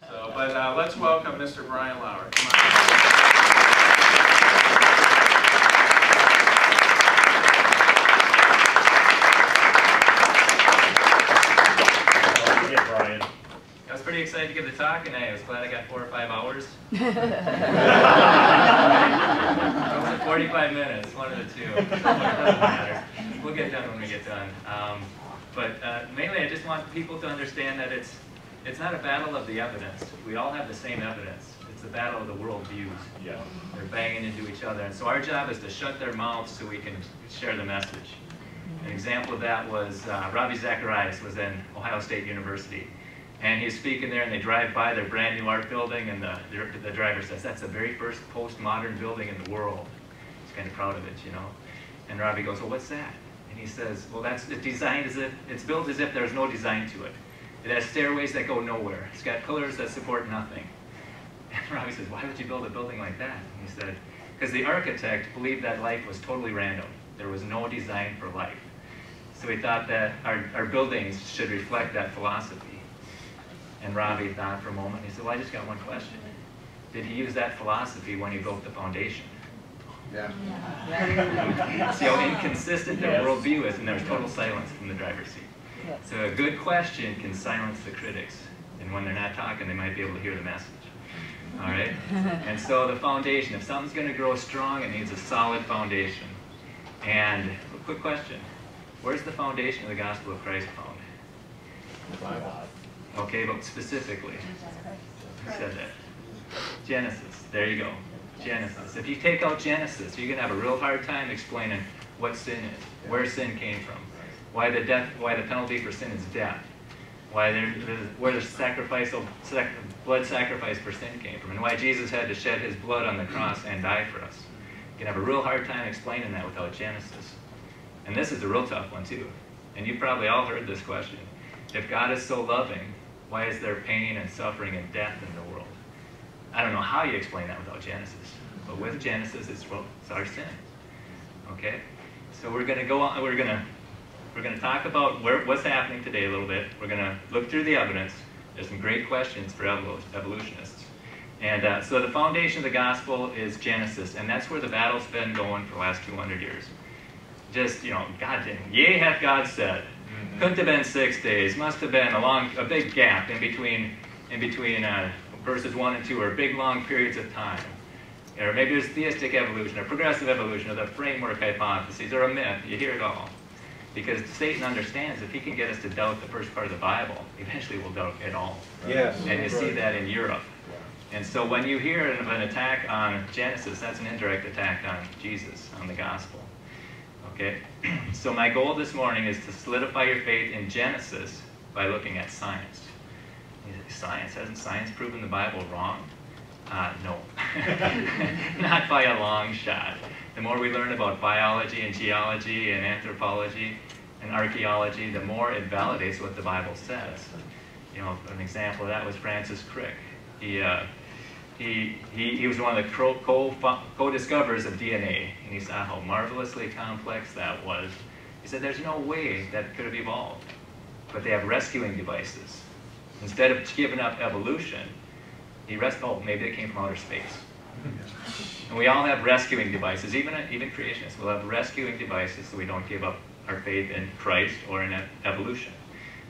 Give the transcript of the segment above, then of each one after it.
So, but let's welcome Mr. Brian Lauer. Come on. Brian. I was pretty excited to give the talk, and I was glad I got 4 or 5 hours. It was 45 minutes, one of the two. It doesn't matter. We'll get done when we get done. Mainly, I just want people to understand that it's not a battle of the evidence. We all have the same evidence. It's a battle of the worldviews. Yeah. They're banging into each other, and so our job is to shut their mouths so we can share the message. An example of that was Ravi Zacharias was in Ohio State University. And he's speaking there, and they drive by their brand new art building, and the driver says, "That's the very first postmodern building in the world." He's kind of proud of it, you know. And Ravi goes, "Well, what's that?" And he says, "Well, it's designed as if, it's built as if there's no design to it. It has stairways that go nowhere. It's got pillars that support nothing." And Ravi says, "Why would you build a building like that?" And he said, "Because the architect believed that life was totally random. There was no design for life. So he thought that our buildings should reflect that philosophy." And Ravi thought for a moment. He said, "Well, I just got one question. Did he use that philosophy when he built the foundation?" Yeah. See how inconsistent their worldview is, and there was total silence from the driver's seat. So a good question can silence the critics, and when they're not talking, they might be able to hear the message. All right? And so the foundation, if something's going to grow strong, it needs a solid foundation. And a quick question: where's the foundation of the gospel of Christ found? The Bible. Okay, but specifically, who said that? Genesis. There you go. Genesis. If you take out Genesis, you're going to have a real hard time explaining what sin is, where sin came from, why the penalty for sin is death, where the blood sacrifice for sin came from, and why Jesus had to shed his blood on the cross and die for us. You can have a real hard time explaining that without Genesis. And this is a real tough one too. And you've probably all heard this question. If God is so loving, why is there pain and suffering and death in the world? I don't know how you explain that without Genesis. But with Genesis, it's our sin. Okay? So we're going to go on, we're going to talk about what's happening today a little bit. We're going to look through the evidence. There's some great questions for evolutionists. And so the foundation of the gospel is Genesis, and that's where the battle's been going for the last 200 years. Just, you know, God didn't. Yea, hath God said. Couldn't have been 6 days. Must have been a big gap in between verses 1 and 2, or big long periods of time. Or maybe there's theistic evolution, or progressive evolution, or the framework hypotheses, or a myth. You hear it all. Because Satan understands if he can get us to doubt the first part of the Bible, eventually we'll doubt it all. Yes. And you see that in Europe. And so when you hear of an attack on Genesis, that's an indirect attack on Jesus, on the gospel. Okay? So my goal this morning is to solidify your faith in Genesis by looking at science. Science? Hasn't science proven the Bible wrong? No. Not by a long shot. The more we learn about biology and geology and anthropology and archaeology, the more it validates what the Bible says. You know, an example of that was Francis Crick. He was one of the co-discoverers of DNA, and he saw how marvelously complex that was. He said there's no way that could have evolved, but they have rescuing devices. Instead of giving up evolution, maybe it came from outer space. And we all have rescuing devices, even creationists will have rescuing devices so we don't give up our faith in Christ or in evolution.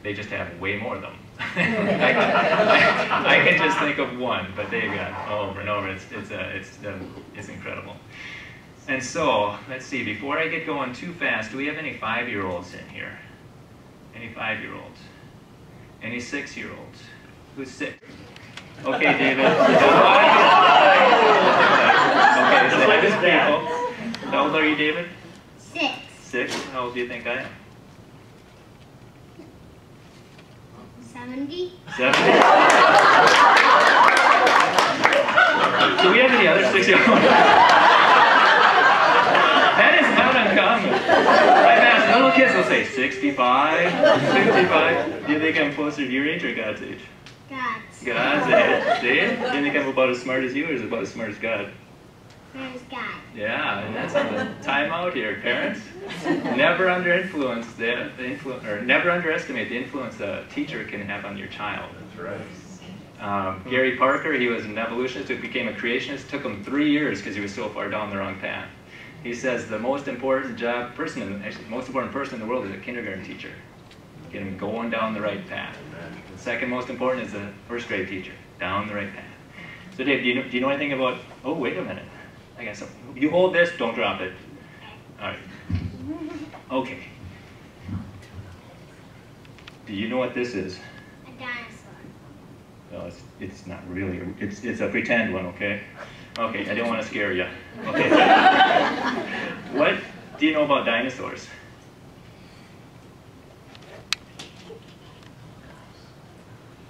They just have way more of them. I can just think of one, but they've got over and over. It's incredible. And so, let's see, before I get going too fast, do we have any 5-year-olds in here? Any 5-year-olds? Any 6-year-olds? Who's 6? Okay, David. Okay, so that is people. How old are you, David? 6. 6? How old do you think I am? 70. 70? Do we have any other 6-year-olds? That is not uncommon. I've asked little kids, they'll say 65, 65. Do you think I'm closer to your age or God's age? God's. God's age. See? Do you think I'm about as smart as you, or is it about as smart as God? Where's God? Yeah, and that's a time out here, parents. Never never underestimate the influence a teacher can have on your child. That's right. Gary Parker, he was an evolutionist who became a creationist. It took him 3 years because he was so far down the wrong path. He says the most important person in the world is a kindergarten teacher. Get him going down the right path. The second most important is a first grade teacher, down the right path. So Dave, do you know anything about, oh, wait a minute. I got something. You hold this, don't drop it. All right. Okay. Do you know what this is? A dinosaur. No, it's not really. It's a pretend one, okay? Okay, I don't want to scare you. Okay. What do you know about dinosaurs?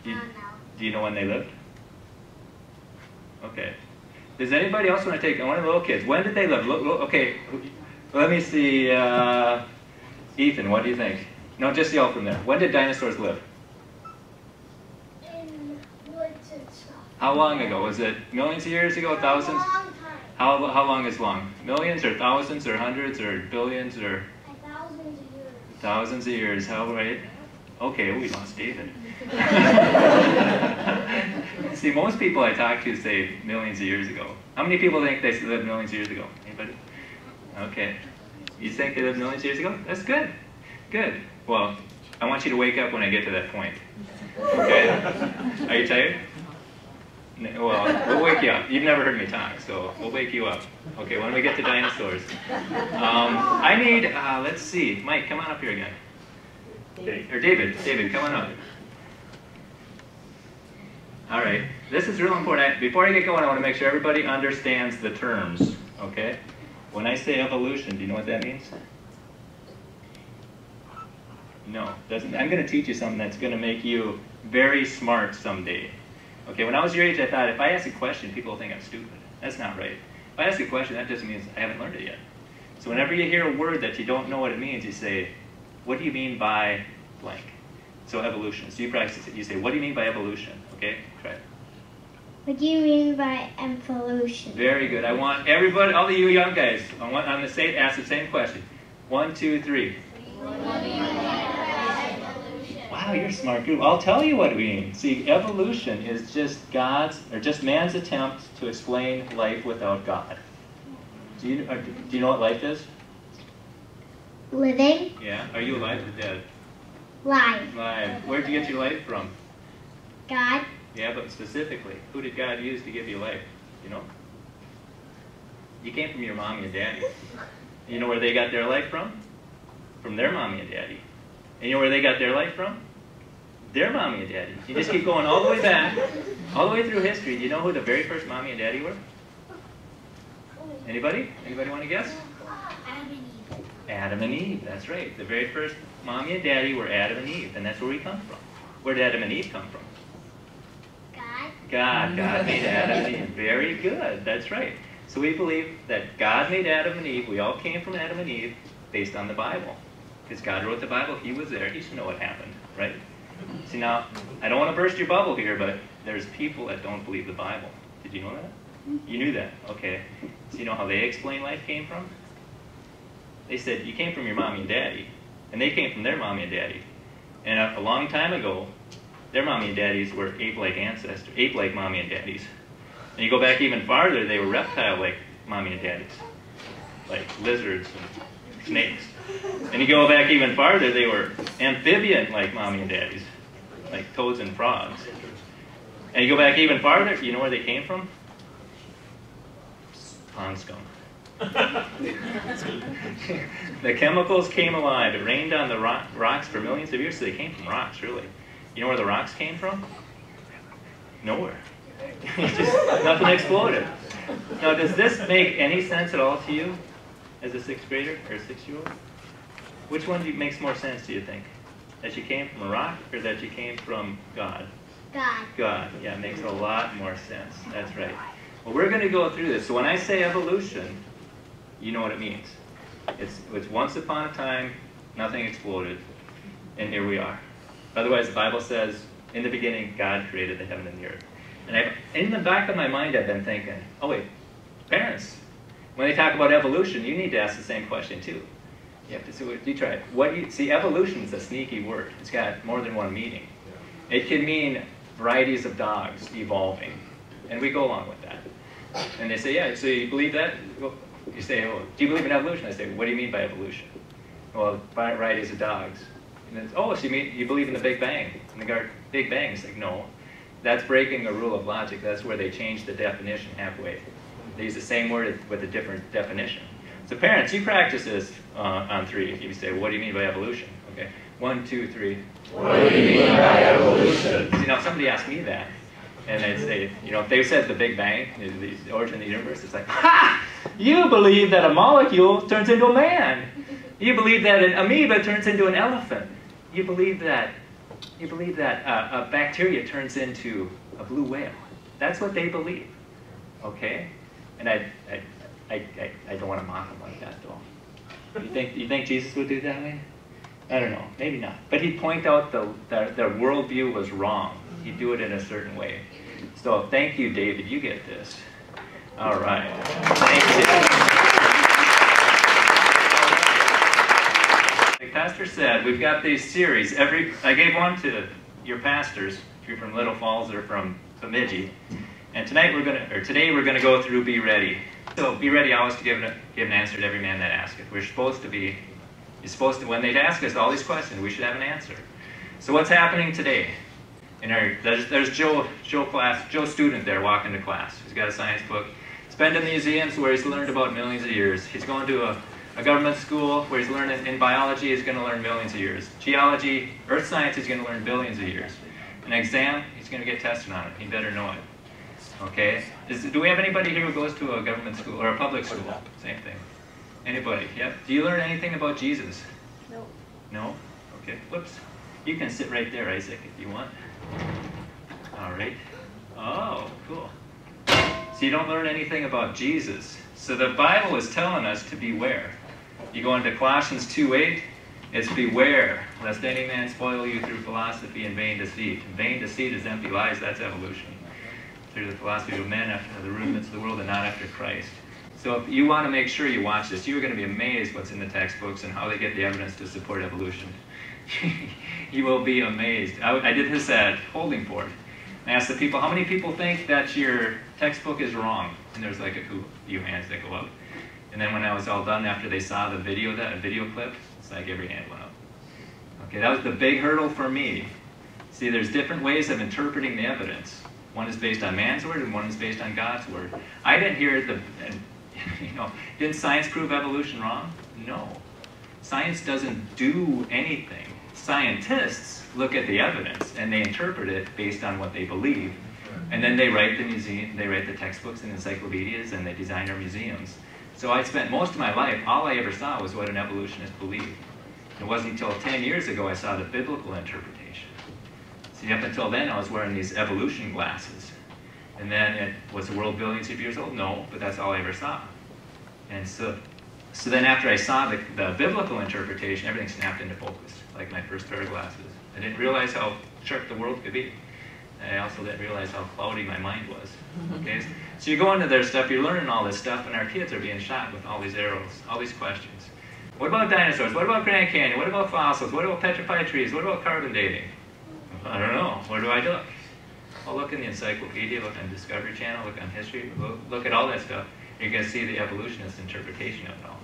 Do you know when they lived? Okay. Does anybody else want to take one of the little kids? When did they live? Okay, let me see. Ethan, what do you think? No, just yell from there. When did dinosaurs live? In woods and stuff. How long ago? Was it millions of years ago? Thousands? A long time. How long is long? Millions or thousands or hundreds or billions or? Thousands of years. Thousands of years. How right? Okay, we lost David. See, most people I talk to say millions of years ago. How many people think they lived millions of years ago? Anybody? Okay. You think they lived millions of years ago? That's good. Good. Well, I want you to wake up when I get to that point. Okay? Are you tired? Well, we'll wake you up. You've never heard me talk, so we'll wake you up. Okay, when we get to dinosaurs. I need, let's see. Mike, come on up here again. Or David, come on up. All right, this is real important. Before I get going, I want to make sure everybody understands the terms, okay? When I say evolution, do you know what that means? No, doesn't. I'm going to teach you something that's going to make you very smart someday. Okay, when I was your age, I thought if I ask a question, people will think I'm stupid. That's not right. If I ask a question, that just means I haven't learned it yet. So whenever you hear a word that you don't know what it means, you say, what do you mean by blank? So evolution. So you practice it. You say, what do you mean by evolution? Okay, try it. What do you mean by evolution? Very good. I want everybody, all of you young guys, I'm going to say, ask the same question. 1, 2, 3. Wow, you're a smart group. I'll tell you what it means. See, evolution is just man's attempt to explain life without God. Do you know what life is? Living. Yeah. Are you alive or dead? Life. Live. Where did you get your life from? God. Yeah, but specifically, who did God use to give you life? You know? You came from your mommy and daddy. You know where they got their life from? From their mommy and daddy. And you know where they got their life from? Their mommy and daddy. You just keep going all the way back, all the way through history. Do you know who the very first mommy and daddy were? Anybody? Anybody want to guess? Adam and Eve. Adam and Eve, that's right. The very first mommy and daddy were Adam and Eve, and that's where we come from. Where did Adam and Eve come from? God. God made Adam and Eve. Very good, that's right. So we believe that God made Adam and Eve. We all came from Adam and Eve based on the Bible. Because God wrote the Bible, He was there, He should know what happened, right? See now, I don't want to burst your bubble here, but there's people that don't believe the Bible. Did you know that? You knew that, okay. So you know how they explain life came from? They said, you came from your mommy and daddy, and they came from their mommy and daddy. And a long time ago, their mommy and daddies were ape-like ancestors, ape-like mommy and daddies. And you go back even farther, they were reptile-like mommy and daddies, like lizards and snakes. And you go back even farther, they were amphibian-like mommy and daddies, like toads and frogs. And you go back even farther, you know where they came from? Pond scum. The chemicals came alive. It rained on the rocks for millions of years, so they came from rocks, really. You know where the rocks came from? Nowhere. Just nothing exploded. Now, does this make any sense at all to you as a 6th grader or a 6-year-old? Which one makes more sense, do you think? That you came from a rock or that you came from God? God. God. Yeah, it makes a lot more sense. That's right. Well, we're going to go through this. So when I say evolution, you know what it means. It's once upon a time, nothing exploded, and here we are. Otherwise, the Bible says, in the beginning, God created the heaven and the earth. And in the back of my mind, I've been thinking, oh wait, parents, when they talk about evolution, you need to ask the same question too. You have to see, you try it. See, evolution is a sneaky word. It's got more than one meaning. It can mean varieties of dogs evolving. And we go along with that. And they say, yeah, so you believe that? Well, you say, oh, do you believe in evolution? I say, what do you mean by evolution? Well, varieties of dogs. And then, oh, so you believe in the Big Bang? And the Big Bang is like, no. That's breaking a rule of logic. That's where they change the definition halfway. They use the same word with a different definition. So parents, you practice this on 3. You say, well, what do you mean by evolution? Okay, 1, 2, 3. What do you mean by evolution? See, now if somebody asked me that, and they'd say, you know, if they said the Big Bang, the origin of the universe, it's like, ha! You believe that a molecule turns into a man. You believe that an amoeba turns into an elephant. You believe that a bacteria turns into a blue whale. That's what they believe. Okay? And I don't want to mock them like that, though. You think Jesus would do that way? I don't know. Maybe not. But he'd point out their worldview was wrong. He'd do it in a certain way. So thank you, David. You get this. All right. Thank you. Like Pastor said, we've got these series. I gave one to your pastors, if you're from Little Falls or from Bemidji. And today we're gonna go through Be Ready. So be ready always to give an answer to every man that asketh. You're supposed to, when they ask us all these questions, we should have an answer. So what's happening today? There's Joe student there walking to class. He's got a science book. He's been to museums where he's learned about millions of years. He's going to a government school where he's learning in biology, he's going to learn millions of years. Geology, earth science, he's going to learn billions of years. An exam, he's going to get tested on it. He better know it. Okay? Do we have anybody here who goes to a government school or a public school? Same thing. Anybody? Yep. Do you learn anything about Jesus? No. No? Okay. Whoops. You can sit right there, Isaac, if you want. All right. Oh, cool. So you don't learn anything about Jesus. So the Bible is telling us to beware. You go into Colossians 2:8, it's beware, lest any man spoil you through philosophy and vain deceit. Vain deceit is empty lies, that's evolution. Through the philosophy of men after the rudiments of the world and not after Christ. So if you want to make sure you watch this, you're going to be amazed what's in the textbooks and how they get the evidence to support evolution. You will be amazed. I did this at Holding Fort. I asked the people, how many people think that your textbook is wrong? And there's like a few hands that go up. And then when I was all done, after they saw the video clip, it's like every hand went up. Okay, that was the big hurdle for me. See, there's different ways of interpreting the evidence. One is based on man's word and one is based on God's word. I didn't hear didn't science prove evolution wrong? No. Science doesn't do anything. Scientists look at the evidence and they interpret it based on what they believe. And then they write the textbooks and encyclopedias and they design our museums. So I spent most of my life, all I ever saw was what an evolutionist believed. It wasn't until 10 years ago I saw the biblical interpretation. See, up until then I was wearing these evolution glasses. And then, was the world billions of years old? No, but that's all I ever saw. And so then after I saw the biblical interpretation, everything snapped into focus, like my first pair of glasses. I didn't realize how sharp the world could be. I also didn't realize how cloudy my mind was. Okay? So you go into their stuff, you're learning all this stuff, and our kids are being shot with all these arrows, all these questions. What about dinosaurs? What about Grand Canyon? What about fossils? What about petrified trees? What about carbon dating? I don't know. Where do I look? I'll look in the encyclopedia, look on Discovery Channel, look on history, look at all that stuff. You're going to see the evolutionist interpretation of it all.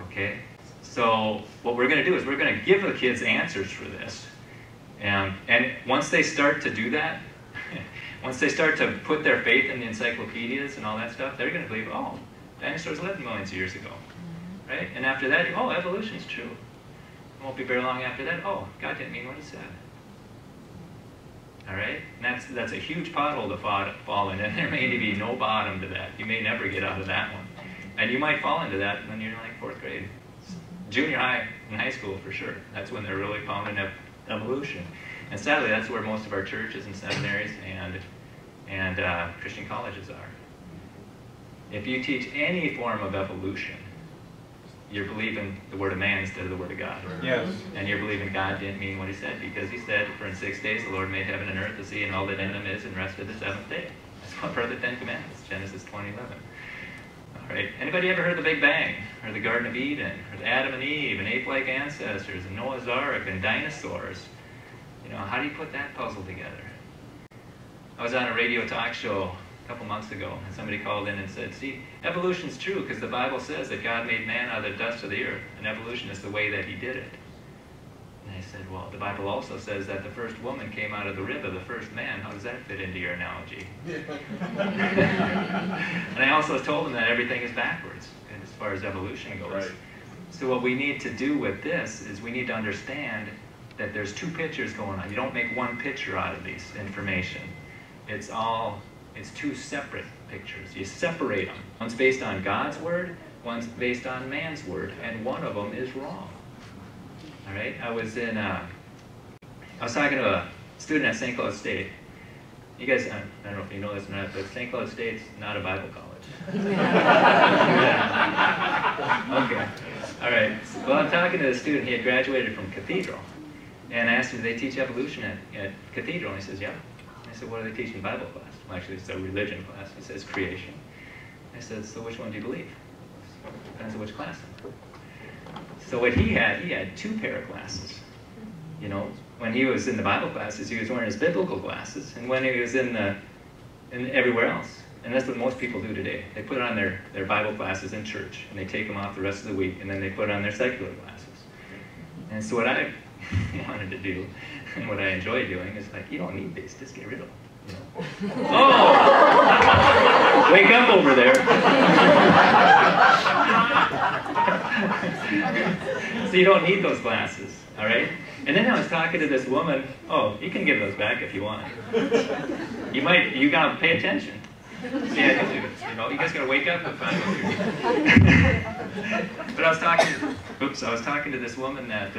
Okay? So what we're going to do is we're going to give the kids answers for this. And once they start to do that, once they start to put their faith in the encyclopedias and all that stuff, they're going to believe, oh, dinosaurs lived millions of years ago. Right? And after that, oh, evolution's true. It won't be very long after that, oh, God didn't mean what he said. All right? And that's a huge pothole to fall in, and there may be no bottom to that. You may never get out of that one. And you might fall into that when you're in like 4th grade. Junior high and high school for sure. That's when they're really pounding evolution. And sadly, that's where most of our churches and seminaries and Christian colleges are. If you teach any form of evolution, you're believing the word of man instead of the word of God. Yes. And you're believing God didn't mean what he said, because he said, for in 6 days the Lord made heaven and earth, the sea, and all that in them is, and rested the 7th day. That's one part of the 10 Commandments, Genesis 20:11. All right. Anybody ever heard of the Big Bang, or the Garden of Eden, or Adam and Eve, and ape-like ancestors, and Noah's Ark, and dinosaurs? You know, how do you put that puzzle together? I was on a radio talk show a couple months ago, and somebody called in and said, see, evolution's true because the Bible says that God made man out of the dust of the earth, and evolution is the way that he did it. And I said, well, the Bible also says that the first woman came out of the rib of the first man. How does that fit into your analogy? And I also told them that everything is backwards as far as evolution goes. Right. So what we need to do with this is we need to understand that there's two pictures going on. You don't make one picture out of these information. It's two separate pictures. You separate them. One's based on God's word, one's based on man's word, and one of them is wrong. All right? I was talking to a student at St. Cloud State. You guys, I don't know if you know this or not, but St. Cloud State's not a Bible college. Yeah. Okay. All right. Well, I'm talking to the student. He had graduated from Cathedral. And I asked him, do they teach evolution at Cathedral? And he says, yeah. I said, what do they teach in Bible class? Well, actually, it's a religion class. He says, creation. I said, so which one do you believe? Depends on which class. So what he had two pair of glasses. You know, when he was in the Bible classes, he was wearing his biblical glasses. And when he was in everywhere else. And that's what most people do today. They put on their Bible glasses in church, and they take them off the rest of the week, and then they put on their secular glasses. And so what I wanted to do, and what I enjoy doing, is like, you don't need these, just get rid of them. You know? Oh! Wake up over there. So you don't need those glasses, all right? And then I was talking to this woman. Oh, you can give those back if you want. You gotta pay attention. See, you know, you guys gotta wake up and find what you're doing. But I was talking to this woman that,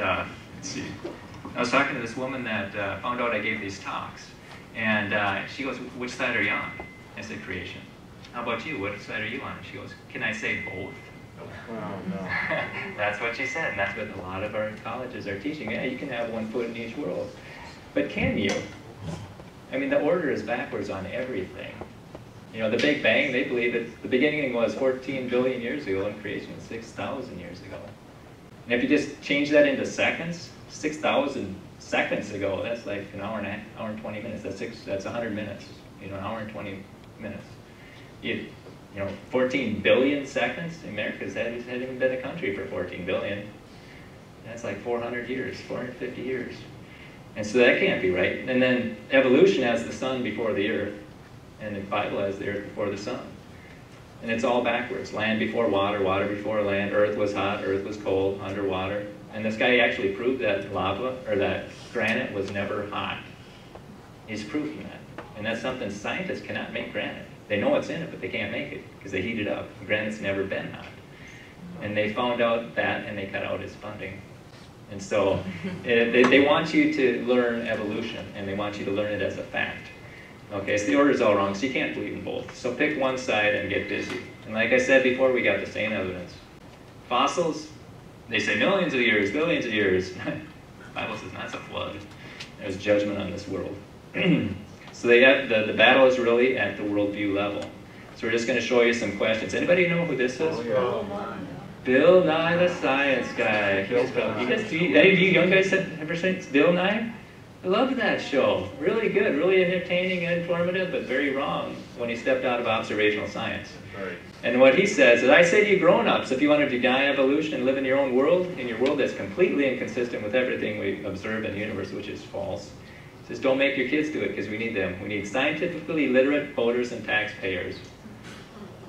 found out I gave these talks. And she goes, which side are you on? I said, creation. How about you? What side are you on? And she goes, can I say both? Oh, no. That's what she said, and that's what a lot of our colleges are teaching. Yeah, you can have one foot in each world. But can you? I mean, the order is backwards on everything. You know, the Big Bang, they believe that the beginning was 14 billion years ago and creation was 6,000 years ago. And if you just change that into seconds, 6,000 seconds ago, that's like an hour and 20 minutes. That's 100 minutes. You know, an hour and 20 minutes. You know, 14 billion seconds. America's hadn't even been a country for 14 billion. That's like 400 years, 450 years. And so that can't be right. And then evolution has the sun before the earth, and the Bible has the earth before the sun. And it's all backwards. Land before water, water before land. Earth was hot, earth was cold, underwater. And this guy actually proved that lava, or that granite, was never hot. He's proven that. And that's something scientists cannot make granite. They know what's in it, but they can't make it because they heat it up. Granite's never been hot. And they found out that, and they cut out his funding. And so they want you to learn evolution, and they want you to learn it as a fact. Okay, so the order's all wrong, so you can't believe in both. So pick one side and get busy. And like I said before, we got the same evidence. Fossils, they say millions of years, billions of years. The Bible says that's a flood. There's judgment on this world. So the battle is really at the worldview level. So we're just going to show you some questions. Anybody know who this is? Oh, yeah. Bill Nye the Science Guy. Any of you young guys have ever seen Bill Nye? I loved that show. Really good, really entertaining and informative, but very wrong when he stepped out of observational science. Right. And what he says is, I say to you grown-ups, if you want to deny evolution and live in your own world, in your world that's completely inconsistent with everything we observe in the universe, which is false, he says, don't make your kids do it because we need them. We need scientifically literate voters and taxpayers.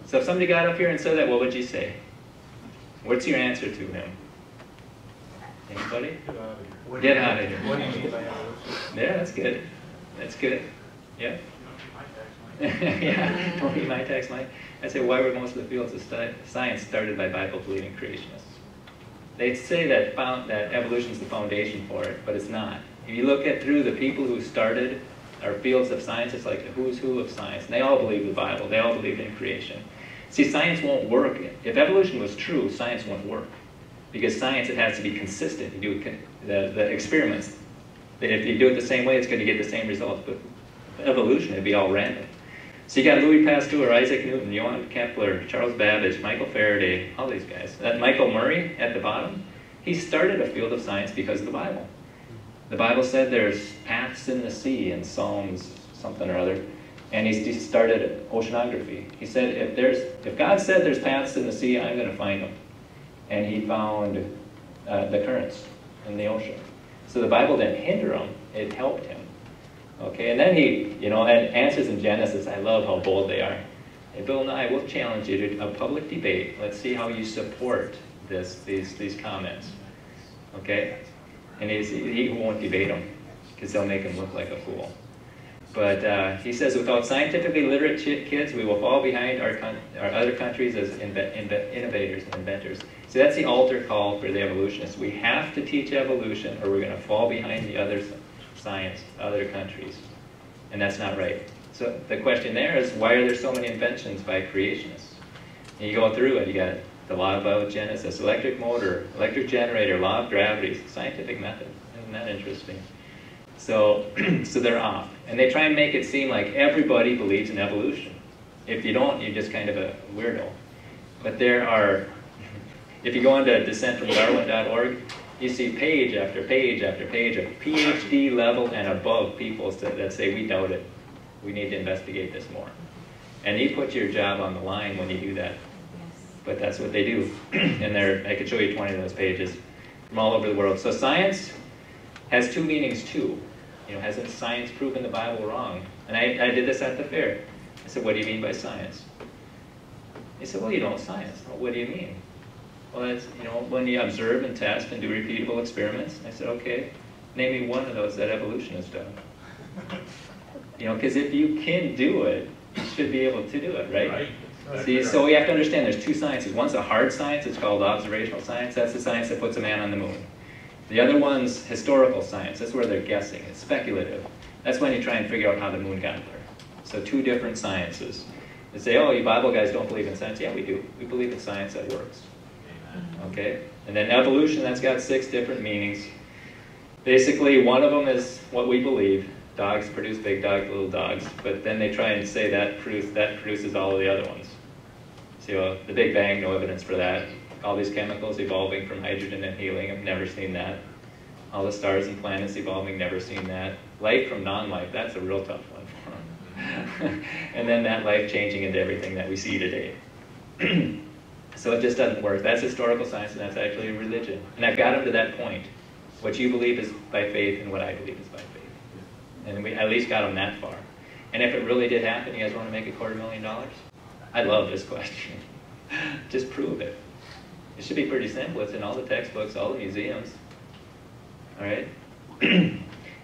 So if somebody got up here and said that, what would you say? What's your answer to him? Anybody? Get out of here. What do you mean by evolution? Yeah, that's good. That's good. Yeah? Yeah, don't eat my tax money. I say, why were most of the fields of science started by Bible-believing creationists? They say that evolution is the foundation for it, but it's not. If you look through the people who started our fields of science, it's like the who's who of science. And they all believe the Bible. They all believe in creation. See, science won't work. If evolution was true, science won't work. Because science, it has to be consistent. You do the experiments. If you do it the same way, it's going to get the same results. But evolution, it'd be all random. So you got Louis Pasteur, Isaac Newton, Johann Kepler, Charles Babbage, Michael Faraday, all these guys. That Michael Murray at the bottom, he started a field of science because of the Bible. The Bible said there's paths in the sea in Psalms something or other. And he started oceanography. He said, if God said there's paths in the sea, I'm going to find them. And he found the currents in the ocean. So the Bible didn't hinder him, it helped him. Okay, and then he, and answers in Genesis, I love how bold they are. Hey, Bill and I will challenge you to a public debate. Let's see how you support these comments. Okay? And he won't debate them, because they'll make him look like a fool. But he says, without scientifically literate kids, we will fall behind our other countries as innovators and inventors. So that's the altar call for the evolutionists. We have to teach evolution, or we're going to fall behind the other science, other countries. And that's not right. So the question there is, why are there so many inventions by creationists? And you go through it, you got the law of biogenesis, electric motor, electric generator, law of gravity, scientific method. Isn't that interesting? So they're off. And they try and make it seem like everybody believes in evolution. If you don't, you're just kind of a weirdo. But there are, if you go into descentfromdarwin.org, you see page after page after page of PhD level and above people that say, we doubt it. We need to investigate this more. And you put your job on the line when you do that. But that's what they do. And I could show you 20 of those pages from all over the world. So science has two meanings too. Hasn't science proven the Bible wrong? And I did this at the fair. I said, what do you mean by science? They said, well, you know science. Well, what do you mean? Well, that's, when you observe and test and do repeatable experiments. I said, okay, name me one of those that evolution has done. Because if you can do it, you should be able to do it, right? See, so we have to understand there's two sciences. One's a hard science, it's called observational science. That's the science that puts a man on the moon. The other one's historical science. That's where they're guessing. It's speculative. That's when you try and figure out how the moon got there. So two different sciences. They say, oh, you Bible guys don't believe in science. Yeah, we do. We believe in science that works. Okay? And then evolution, that's got 6 different meanings. Basically, one of them is what we believe. Dogs produce big dogs, little dogs. But then they try and say that produces all of the other ones. So the Big Bang, no evidence for that. All these chemicals evolving from hydrogen and helium, I've never seen that. All the stars and planets evolving, never seen that. Life from non-life, that's a real tough one for them. And then that life changing into everything that we see today. So it just doesn't work. That's historical science, and that's actually a religion. And I've got them to that point. What you believe is by faith, and what I believe is by faith. And we at least got them that far. And if it really did happen, you guys want to make $250,000? I love this question. Just prove it. It should be pretty simple. It's in all the textbooks, all the museums. All right?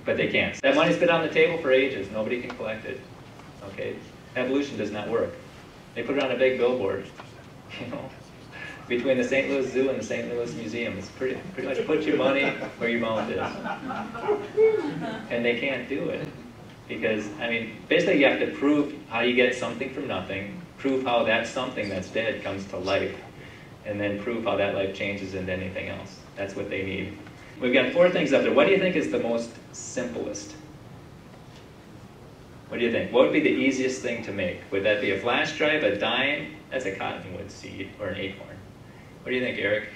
But they can't. That money's been on the table for ages. Nobody can collect it. Okay? Evolution does not work. They put it on a big billboard, between the St. Louis Zoo and the St. Louis Museum. It's pretty much put your money where your mouth is. And they can't do it. Because, basically you have to prove how you get something from nothing, prove how that something that's dead comes to life, and then prove how that life changes into anything else. That's what they need. We've got 4 things up there. What do you think is the most simplest? What do you think? What would be the easiest thing to make? Would that be a flash drive, a dime? That's a cottonwood seed, or an acorn. What do you think, Eric?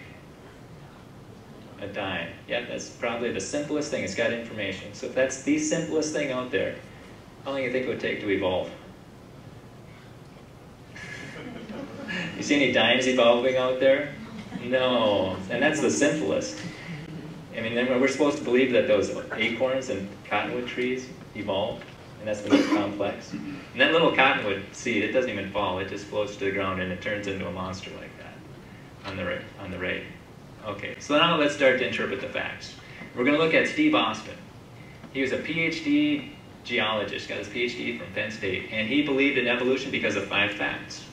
A dime. Yeah, that's probably the simplest thing. It's got information. So if that's the simplest thing out there, how long do you think it would take to evolve? You see any dimes evolving out there? No. And that's the simplest. Then we're supposed to believe that those acorns and cottonwood trees evolved, and that's the most complex. And that little cottonwood seed, it doesn't even fall. It just floats to the ground, and it turns into a monster like that on the right. Okay, so now let's start to interpret the facts. We're going to look at Steve Austin. He was a PhD geologist, got his PhD from Penn State, and he believed in evolution because of 5 facts.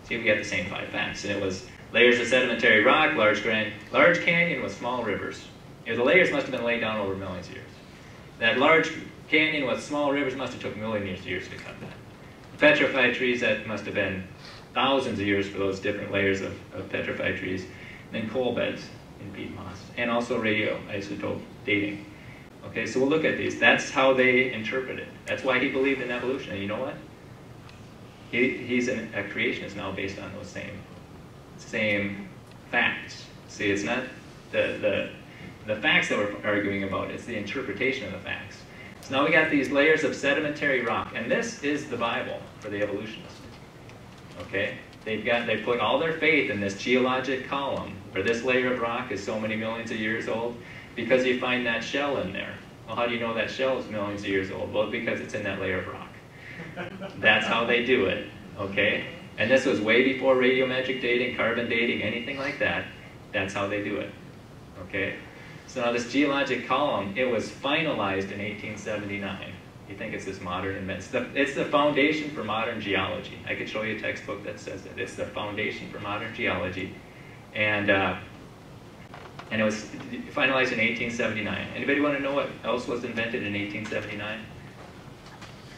See, we got the same 5 facts, and it was layers of sedimentary rock, large canyon with small rivers. The layers must have been laid down over millions of years. That large canyon with small rivers must have took millions of years to cut that. The petrified trees, that must have been thousands of years for those different layers of petrified trees. And then coal beds in peat moss, and also radioisotope dating. Okay, so we'll look at these. That's how they interpret it. That's why he believed in evolution. And you know what? He's a creationist now based on those same facts. See, it's not the facts that we're arguing about, it's the interpretation of the facts. So now we got these layers of sedimentary rock, and this is the Bible for the evolutionist. Okay? They put all their faith in this geologic column, where this layer of rock is so many millions of years old, because you find that shell in there. Well, how do you know that shell is millions of years old? Well, because it's in that layer of rock. That's how they do it, okay? And this was way before radiometric dating, carbon dating, anything like that. That's how they do it, okay? So now this geologic column, it was finalized in 1879. You think it's this modern invention. It's the foundation for modern geology. I could show you a textbook that says it. It's the foundation for modern geology. And it was finalized in 1879. Anybody want to know what else was invented in 1879?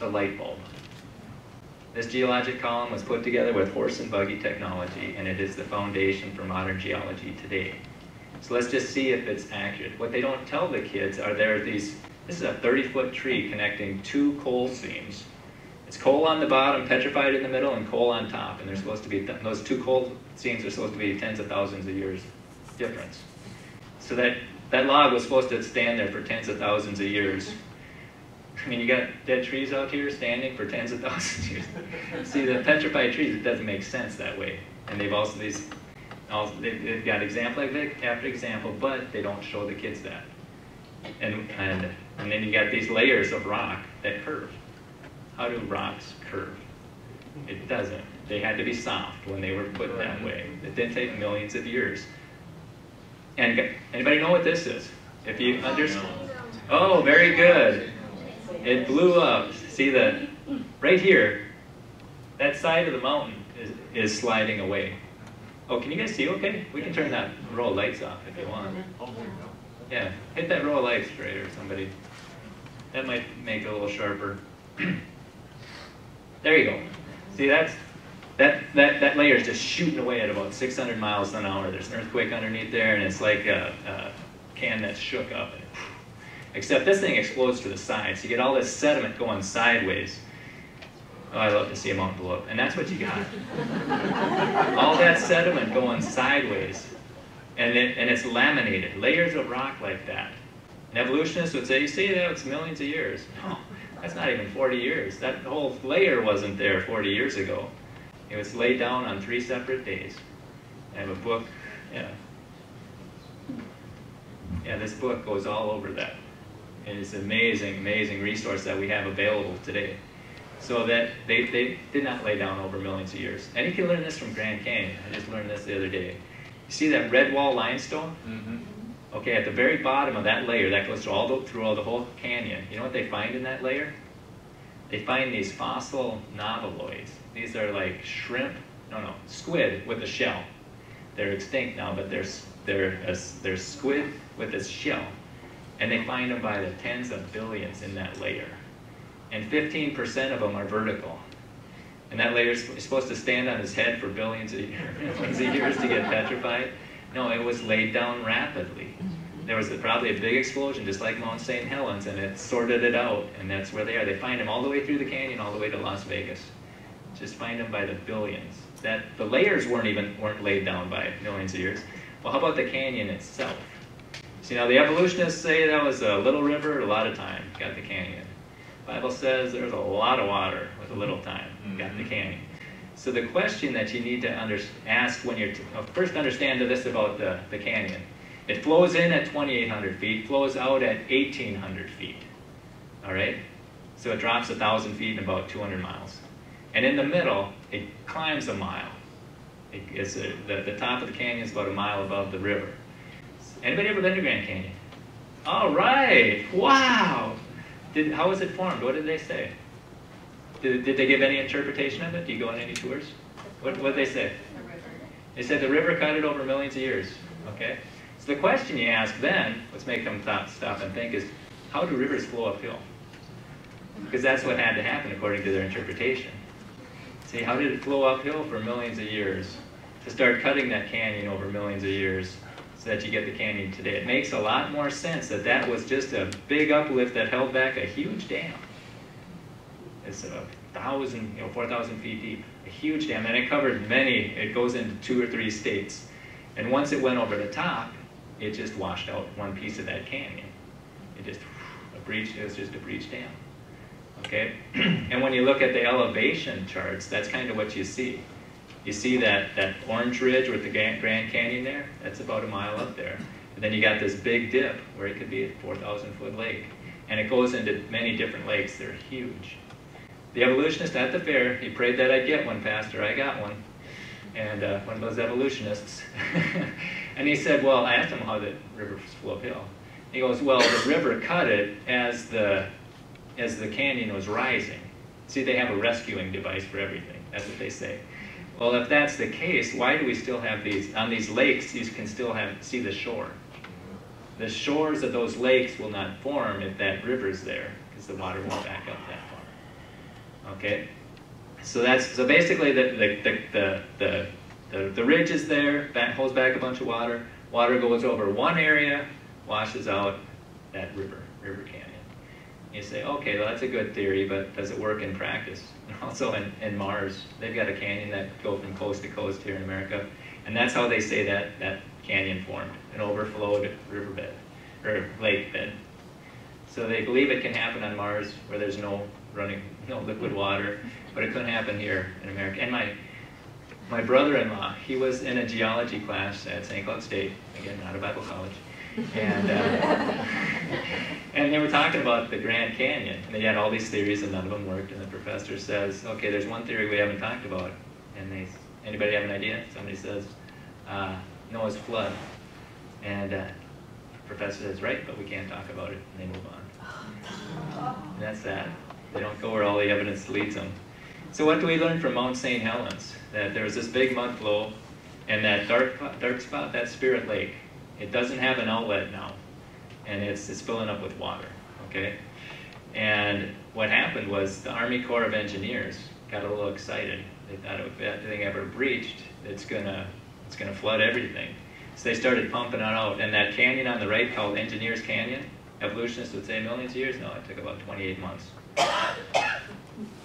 The light bulb. This geologic column was put together with horse and buggy technology, and it is the foundation for modern geology today. So let's just see if it's accurate. What they don't tell the kids are there are these, this is a 30-foot tree connecting two coal seams. It's coal on the bottom, petrified in the middle, and coal on top. And they're supposed to be, those two coal seams are supposed to be tens of thousands of years difference. So that log was supposed to stand there for tens of thousands of years. I mean, you got dead trees out here standing for tens of thousands of years. See, the petrified trees, it doesn't make sense that way. And they've also, they've got example after example, but they don't show the kids that. And then you got these layers of rock that curve. How do rocks curve? It doesn't. They had to be soft when they were put that way. It didn't take millions of years. And anybody know what this is? If you understand. Oh, very good. It blew up. See right here, that side of the mountain is sliding away. Oh, can you guys see okay? We can turn that row of lights off if you want. Yeah, hit that row of lights straight or somebody. That might make it a little sharper. There you go. See, that layer is just shooting away at about 600 miles an hour. There's an earthquake underneath there, and it's like a can that's shook up. Except this thing explodes to the sides. You get all this sediment going sideways. Oh, I love to see a mountain blow up. And that's what you got. All that sediment going sideways. And it's laminated. Layers of rock like that. An evolutionist would say, you see that? It's millions of years. No, that's not even 40 years. That whole layer wasn't there 40 years ago. It was laid down on 3 separate days. I have a book. Yeah, this book goes all over that. And it's an amazing, amazing resource that we have available today. So that they did not lay down over millions of years. And you can learn this from Grand Canyon. I just learned this the other day. You see that red wall limestone? Mm-hmm. Okay, at the very bottom of that layer, that goes through the whole canyon. You know what they find in that layer? They find these fossil noveloids. These are like squid with a shell. They're extinct now, but they're squid with a shell. And they find them by the tens of billions in that layer. And 15% of them are vertical. And that layer is supposed to stand on its head for billions of years to get petrified. No, it was laid down rapidly. There was probably a big explosion, just like Mount St Helens, and it sorted it out, and that's where they are. They find them all the way through the canyon, all the way to Las Vegas. Just find them by the billions. The layers weren't laid down by millions of years. Well, how about the canyon itself? See, now the evolutionists say that was a little river, a lot of time, got the canyon. The Bible says there's a lot of water with a little time, got the canyon. So the question that you need to ask when you're, first understand this about the canyon. It flows in at 2,800 feet, flows out at 1,800 feet, all right? So it drops 1,000 feet in about 200 miles. And in the middle, it climbs a mile. The top of the canyon is about a mile above the river. Anybody ever been to Grand Canyon? All right, wow. How was it formed? What did they say? Did they give any interpretation of it? Do you go on any tours? What did they say? The river. They said the river cut it over millions of years. Okay? So the question you ask then, let's make them stop and think, is how do rivers flow uphill? Because that's what had to happen according to their interpretation. See, how did it flow uphill for millions of years to start cutting that canyon over millions of years so that you get the canyon today? It makes a lot more sense that that was just a big uplift that held back a huge dam. It's 4,000 feet deep, a huge dam, and it covered it goes into 2 or 3 states. And once it went over the top, it just washed out one piece of that canyon. It just It was just a breach dam. Okay? And when you look at the elevation charts, that's kind of what you see. You see that orange ridge with the Grand Canyon there? That's about a mile up there. And then you got this big dip where it could be a 4,000-foot lake. And it goes into many different lakes. They're huge. The evolutionist at the fair, he prayed that I'd get one, Pastor. I got one. And one of those evolutionists. And he said, well, I asked him how the river flow uphill. He goes, well, the river cut it as the canyon was rising. See, they have a rescuing device for everything. That's what they say. Well, if that's the case, why do we still have these? On these lakes, you can still see the shore. The shores of those lakes will not form if that river's there, because the water won't back up that far. Okay? So basically the ridge is there, holds back a bunch of water. Water goes over one area, washes out that river canyon. You say, okay, well, that's a good theory, but does it work in practice? And also in Mars, they've got a canyon that goes from coast to coast here in America, and that's how they say that canyon formed, an overflowed riverbed, or lake bed. So they believe it can happen on Mars where there's no liquid water, but it couldn't happen here in America. And my brother-in-law, he was in a geology class at St. Cloud State, again, not a Bible college, and they were talking about the Grand Canyon, and they had all these theories and none of them worked, and the professor says, okay, there's one theory we haven't talked about, and anybody have an idea? Somebody says, Noah's flood, and the professor says, right, but we can't talk about it, and they move on. And that's that. They don't go where all the evidence leads them. So what do we learn from Mount St. Helens? That there was this big mud flow, and that dark spot, that Spirit Lake, it doesn't have an outlet now, and it's filling up with water, okay? And what happened was the Army Corps of Engineers got a little excited. They thought if that thing ever breached, it's gonna flood everything. So they started pumping it out, and that canyon on the right called Engineers Canyon, evolutionists would say millions of years, no, it took about 28 months.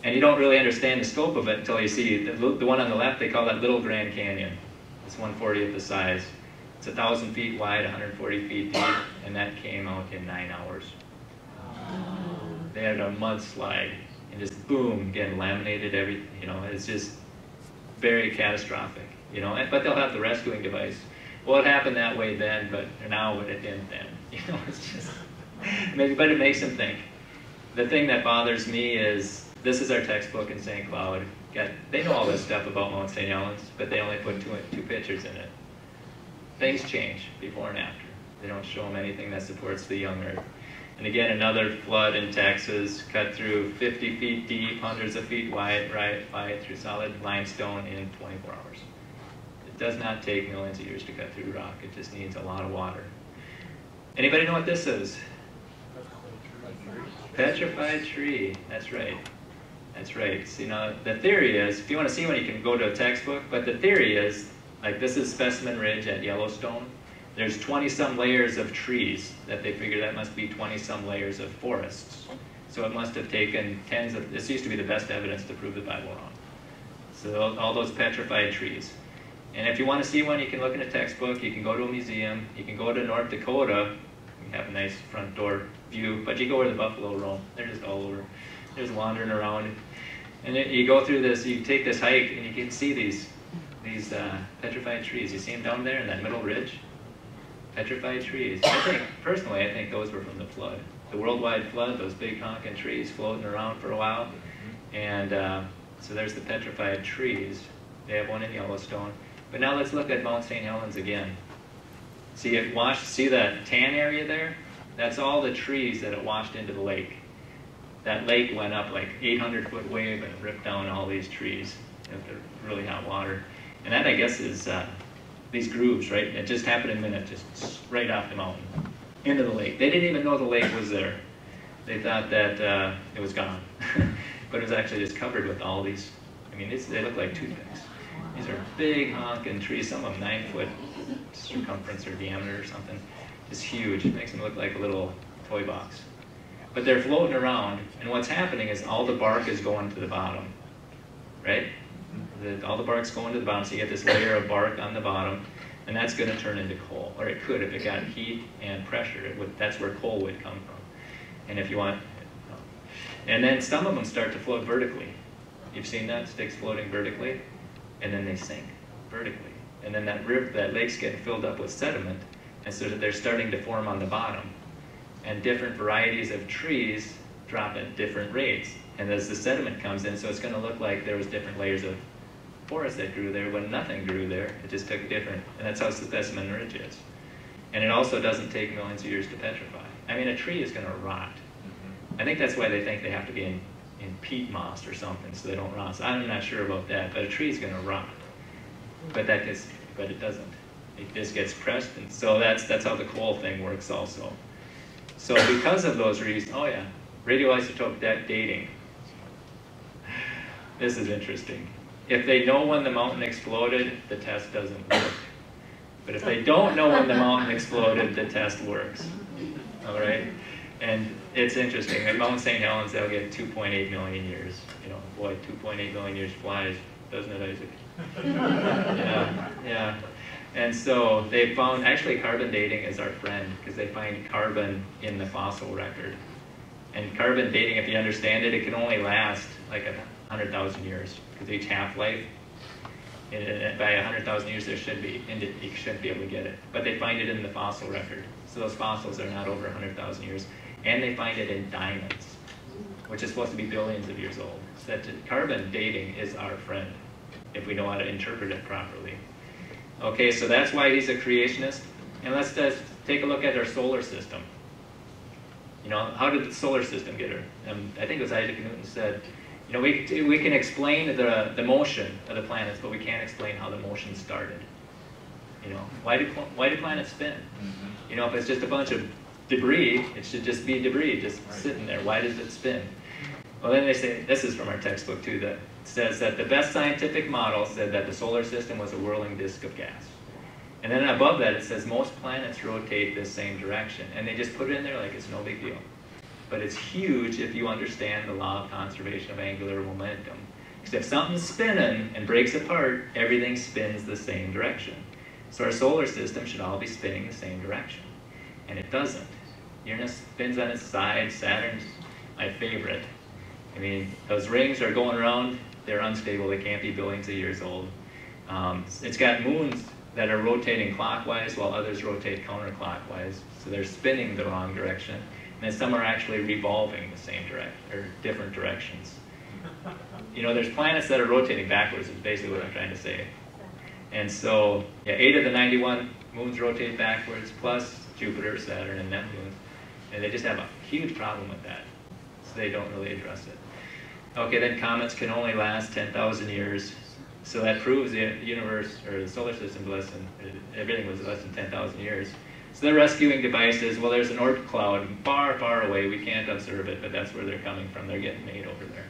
And you don't really understand the scope of it until you see the one on the left, they call that Little Grand Canyon. It's 1/40th the size. It's 1,000 feet wide, 140 feet deep, and that came out in 9 hours. They had a mudslide, and just boom, again, laminated everything. You know, it's just very catastrophic. You know, but they'll have the rescuing device. Well, it happened that way then, but now it didn't then. You know, it's just, but it makes them think. The thing that bothers me is, this is our textbook in St. Cloud. They know all this stuff about Mount St. Helens, but they only put two pictures in it. Things change before and after. They don't show them anything that supports the young Earth. And again, another flood in Texas, cut through 50 feet deep, hundreds of feet wide, right through solid limestone in 24 hours. It does not take millions of years to cut through rock. It just needs a lot of water. Anybody know what this is? Petrified Tree. That's right. That's right. So, you know, the theory is, if you want to see one, you can go to a textbook, but the theory is, like this is Specimen Ridge at Yellowstone. There's 20-some layers of trees that they figure that must be 20-some layers of forests. So it must have taken this used to be the best evidence to prove the Bible wrong. So all those petrified trees. And if you want to see one, you can look in a textbook, you can go to a museum, you can go to North Dakota, you have a nice front door view, but you go where the buffalo roam. They're just all over. They're just wandering around. And you go through this, you take this hike, and you can see these petrified trees. You see them down there in that middle ridge? Petrified trees. Personally, I think those were from the flood. The worldwide flood, those big honking trees floating around for a while. And so there's the petrified trees. They have one in Yellowstone. But now let's look at Mount St. Helens again. See that tan area there? That's all the trees that it washed into the lake. That lake went up like 800-foot wave and ripped down all these trees after really hot water. And that, I guess, is these grooves, right? It just happened in a minute, just right off the mountain into the lake. They didn't even know the lake was there. They thought that it was gone. But it was actually just covered with all these, I mean, they look like toothpicks. These are big honking trees, some of them 9-foot circumference or diameter or something. Just huge. It makes them look like a little toy box. But they're floating around, and what's happening is all the bark is going to the bottom, right? All the bark's going to the bottom, so you get this layer of bark on the bottom, and that's going to turn into coal. Or it could if it got heat and pressure. That's where coal would come from. And if you want, and then some of them start to float vertically. You've seen that, sticks floating vertically, and then they sink vertically. And then that lake's getting filled up with sediment, and so they're starting to form on the bottom. And different varieties of trees drop at different rates. And as the sediment comes in, so it's going to look like there was different layers of forest that grew there when nothing grew there. It just took different, and that's how specimen ridge is. And it also doesn't take millions of years to petrify. I mean, a tree is going to rot. I think that's why they think they have to be in peat moss or something so they don't rot. So I'm not sure about that, but a tree is going to rot. But it doesn't. It just gets pressed, and so that's how the coal thing works also. So because of those reasons, oh yeah, radioisotope dating. This is interesting. If they know when the mountain exploded, the test doesn't work. But if they don't know when the mountain exploded, the test works. All right? And it's interesting. At Mount St Helens, they'll get 2.8 million years. You know, boy, 2.8 million years flies, doesn't it, Isaac? Yeah. And so they found, actually carbon dating is our friend, because they find carbon in the fossil record. And carbon dating, if you understand it, it can only last like 100,000 years, because each half-life, by 100,000 years, you shouldn't be able to get it. But they find it in the fossil record. So those fossils are not over 100,000 years. And they find it in diamonds, which is supposed to be billions of years old. So that carbon dating is our friend, if we know how to interpret it properly. Okay, so that's why he's a creationist. And let's just take a look at our solar system. You know, how did the solar system get here? I think it was Isaac Newton said, you know, we can explain the motion of the planets, but we can't explain how the motion started. You know, why do planets spin? You know, if it's just a bunch of debris, it should just be debris, just sitting there. Why does it spin? Well, then they say, this is from our textbook too, that says that the best scientific model said that the solar system was a whirling disk of gas. And then above that it says most planets rotate the same direction. And they just put it in there like it's no big deal. But it's huge if you understand the law of conservation of angular momentum. Because if something's spinning and breaks apart, everything spins the same direction. So our solar system should all be spinning the same direction. And it doesn't. Uranus spins on its side. Saturn's my favorite. I mean, those rings are going around. They're unstable. They can't be billions of years old. It's got moons that are rotating clockwise while others rotate counterclockwise. So they're spinning the wrong direction. And then some are actually revolving the same direction, or different directions. You know, there's planets that are rotating backwards, is basically what I'm trying to say. And so, yeah, 8 of the 91 moons rotate backwards, plus Jupiter, Saturn, and Neptune. And they just have a huge problem with that. So they don't really address it. Okay, then comets can only last 10,000 years. So that proves the universe, or the solar system, everything was less than 10,000 years. So they're rescuing devices. Well, there's an Oort cloud far, far away. We can't observe it, but that's where they're coming from. They're getting made over there.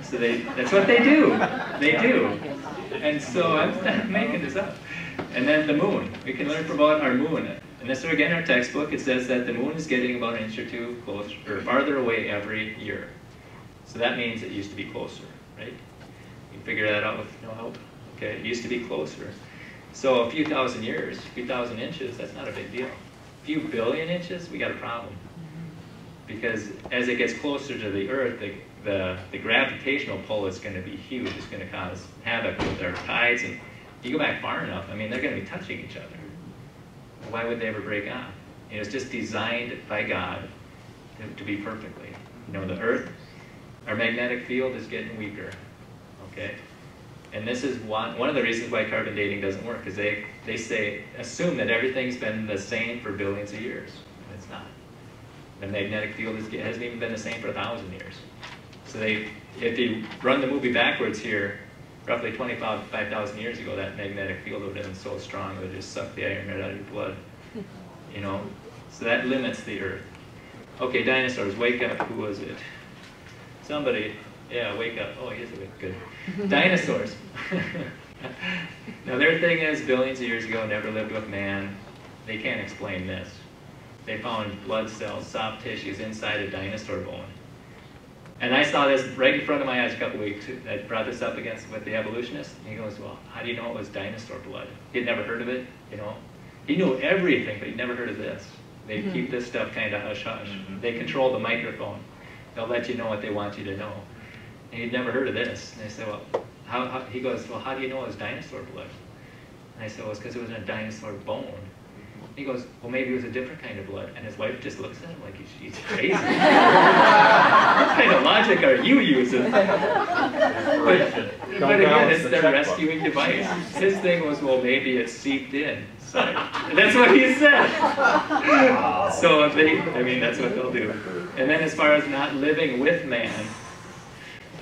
So that's what they do. They do. And so I'm not making this up. And then the moon. We can learn about our moon. And this is again our textbook. It says that the moon is getting about an inch or two closer, or farther away every year. So that means it used to be closer, right? You can figure that out with no help. Okay, it used to be closer. So a few thousand years, a few thousand inches, that's not a big deal. A few billion inches, we got a problem. Because as it gets closer to the Earth, the gravitational pull is going to be huge. It's going to cause havoc with our tides. And you go back far enough, I mean, they're going to be touching each other. Why would they ever break off? You know, it's just designed by God to be perfectly. You know, the Earth, our magnetic field is getting weaker. Okay? And this is one of the reasons why carbon dating doesn't work, because they assume that everything's been the same for billions of years. And it's not. The magnetic field hasn't even been the same for 1,000 years. So if you run the movie backwards here, roughly 25,000 years ago, that magnetic field would have been so strong it would just suck the iron right out of your blood. You know? So that limits the Earth. Okay, dinosaurs, wake up. Who was it? Somebody. Yeah, wake up. Oh, he is awake. Good. Dinosaurs. Now, their thing is, billions of years ago, never lived with man. They can't explain this. They found blood cells, soft tissues inside a dinosaur bone. And I saw this right in front of my eyes a couple weeks. I brought this up with the evolutionist. And he goes, well, how do you know it was dinosaur blood? He'd never heard of it, you know. He knew everything, but he'd never heard of this. They keep this stuff kind of hush-hush. They control the microphone. They'll let you know what they want you to know. And you'd never heard of this. And I said, well, he goes, well, how do you know it was dinosaur blood? And I said, well, it's because it was in a dinosaur bone. He goes, well, maybe it was a different kind of blood. And his wife just looks at him like he's crazy. What kind of logic are you using? But again, it's their rescuing device. His thing was, well, maybe it seeped in. So that's what he said. So that's what they'll do. And then as far as not living with man,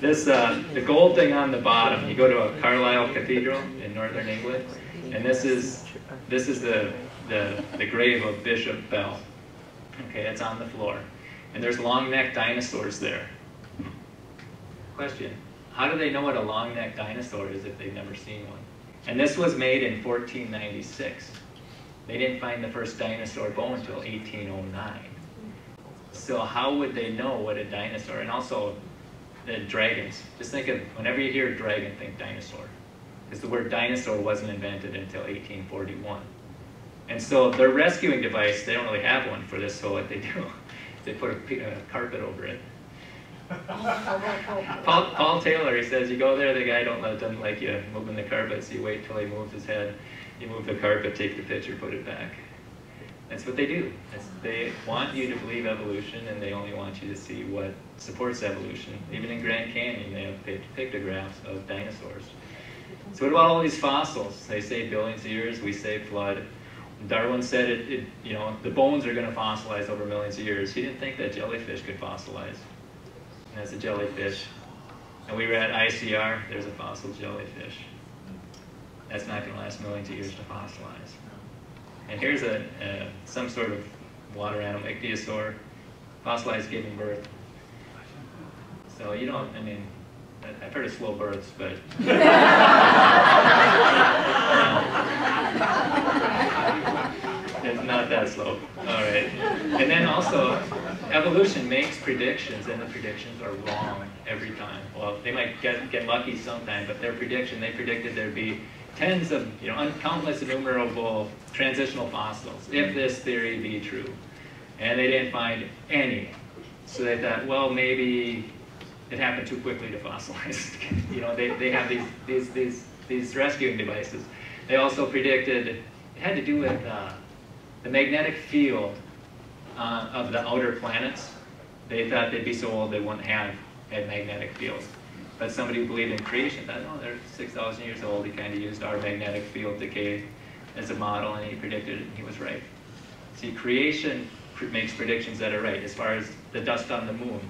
this the gold thing on the bottom, you go to a Carlisle Cathedral in northern England, and this is the grave of Bishop Bell. Okay, it's on the floor. And there's long-necked dinosaurs there. Question, how do they know what a long-necked dinosaur is if they've never seen one? And this was made in 1496. They didn't find the first dinosaur bone until 1809. So how would they know what a dinosaur, and also the dragons. Just think of, whenever you hear dragon, think dinosaur. Because the word dinosaur wasn't invented until 1841. And so their rescuing device, they don't really have one for this, so what they do, they put a carpet over it. Paul Taylor, he says, you go there, the guy doesn't like you moving the carpet, so you wait till he moves his head, you move the carpet, take the picture, put it back. That's what they do. They want you to believe evolution, and they only want you to see what supports evolution. Even in Grand Canyon, they have pictographs of dinosaurs. So what about all these fossils? They say billions of years, we say flood. Darwin said the bones are going to fossilize over millions of years. He didn't think that jellyfish could fossilize. And that's a jellyfish. And we were at ICR, there's a fossil jellyfish. That's not going to last millions of years to fossilize. And here's some sort of water animal, ichthyosaur, fossilized giving birth. So I've heard of slow births, but it's not that slow. All right. And then also, evolution makes predictions, and the predictions are wrong every time. Well, they might get lucky sometime, but they predicted there'd be tens of, countless innumerable transitional fossils, if this theory be true. And they didn't find any. So they thought, well, maybe it happened too quickly to fossilize. They have these rescuing devices. They also predicted, it had to do with the magnetic field of the outer planets. They thought they'd be so old they wouldn't have magnetic fields. But somebody who believed in creation thought, oh, they're 6,000 years old. He kind of used our magnetic field decay as a model, and he predicted it, and he was right. See, creation makes predictions that are right. As far as the dust on the moon,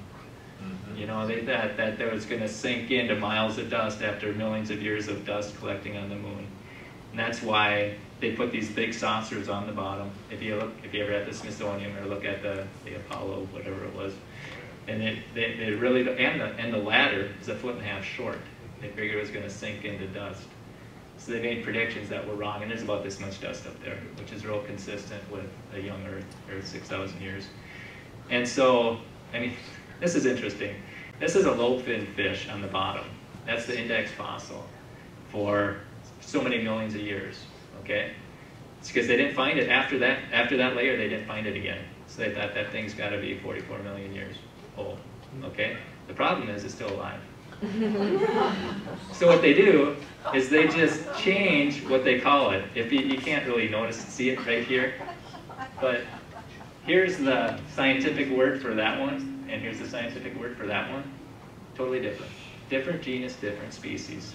they thought that there was going to sink into miles of dust after millions of years of dust collecting on the moon. And that's why they put these big saucers on the bottom. If you're ever at the Smithsonian or look at the Apollo, whatever it was, and they really, and the ladder is 1.5 feet short. They figured it was going to sink into dust. So they made predictions that were wrong, and there's about this much dust up there, which is real consistent with a young Earth 6,000 years. And so, this is interesting. This is a lobe-finned fish on the bottom. That's the index fossil for so many millions of years, okay? It's because they didn't find it after that layer, they didn't find it again. So they thought that thing's got to be 44 million years old, okay? The problem is it's still alive. So what they do is they just change what they call it. If you can't really see it right here, but here's the scientific word for that one, and here's the scientific word for that one. Totally different. Different genus, different species.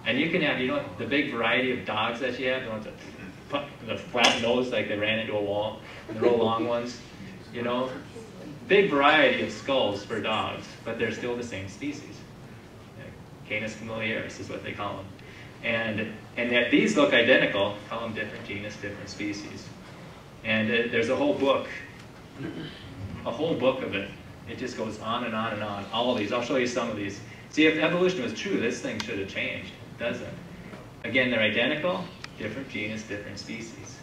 And you can have, the big variety of dogs that you have, the ones that the flat nose like they ran into a wall, and the real long ones, big variety of skulls for dogs, but they're still the same species. Canis familiaris is what they call them. And that these look identical, call them different genus, different species. And there's a whole book of it. It just goes on and on and on. All of these, I'll show you some of these. See, if evolution was true, this thing should have changed. It doesn't. Again, they're identical, different genus, different species.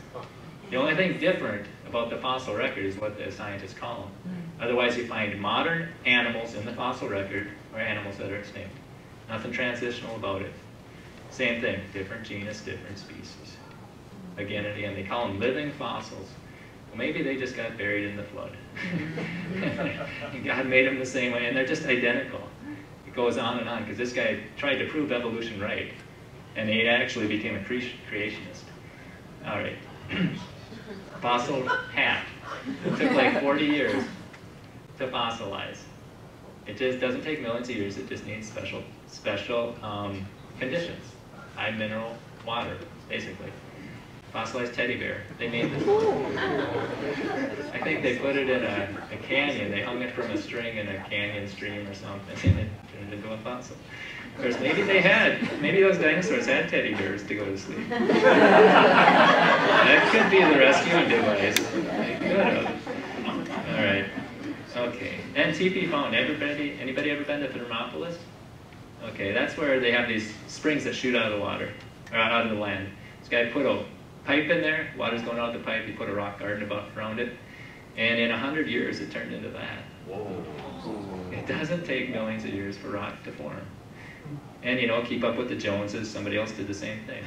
The only thing different about the fossil record is what the scientists call them. Otherwise, you find modern animals in the fossil record or animals that are extinct. Nothing transitional about it. Same thing, different genus, different species. Again and again, they call them living fossils. Well, maybe they just got buried in the flood. And God made them the same way, and they're just identical. It goes on, because this guy tried to prove evolution right, and he actually became a creationist. All right. Fossil hat. It took like 40 years to fossilize. It just doesn't take millions of years. It just needs special conditions. High mineral water, basically. Fossilized teddy bear. They made this. I think they put it in a canyon. They hung it from a string in a canyon stream or something, and it turned into a fossil. Of course, maybe those dinosaurs had teddy bears to go to sleep. That could be the rescuing device. They could have. All right. Okay. NTP found. Anybody ever been to Thermopolis? Okay, that's where they have these springs that shoot out of the water, or out of the land. This guy put a pipe in there. Water's going out the pipe. He put a rock garden around it, and in 100 years, it turned into that. Whoa. It doesn't take millions of years for rock to form. And, keep up with the Joneses. Somebody else did the same thing.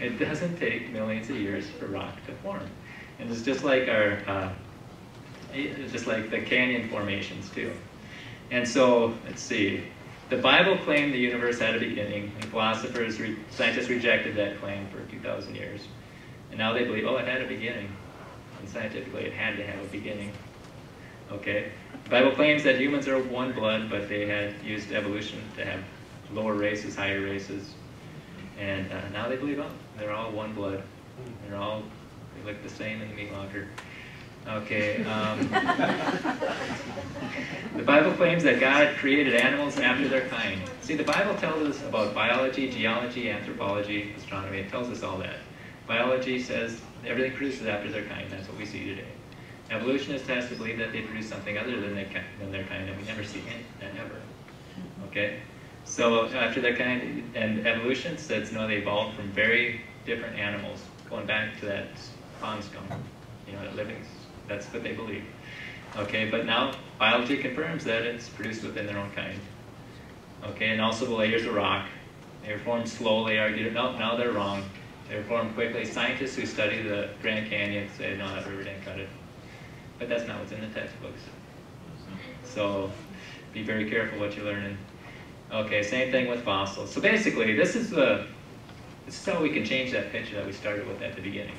It doesn't take millions of years for rock to form. And it's just like just like the canyon formations, too. And so, let's see. The Bible claimed the universe had a beginning, and scientists rejected that claim for 2,000 years. And now they believe, it had a beginning. And scientifically, it had to have a beginning. Okay? The Bible claims that humans are one blood, but they had used evolution to have lower races, higher races. And now they believe, they're all one blood. They look the same in the meat locker. Okay. The Bible claims that God created animals after their kind. See, the Bible tells us about biology, geology, anthropology, astronomy. It tells us all that. Biology says everything produces after their kind. That's what we see today. Evolutionists has to believe that they produce something other than their kind, and we never see that ever. Okay? So after their kind, and evolution says, no, they evolved from very different animals, going back to that pond scum, that living. That's what they believe. Okay, but now biology confirms that it's produced within their own kind. Okay, and also the layers of rock. They were formed slowly, argued, no, now they're wrong. They were formed quickly. Scientists who study the Grand Canyon say, no, that river didn't cut it. But that's not what's in the textbooks. So be very careful what you're learning. Okay, same thing with fossils. So basically, this is how we can change that picture that we started with at the beginning.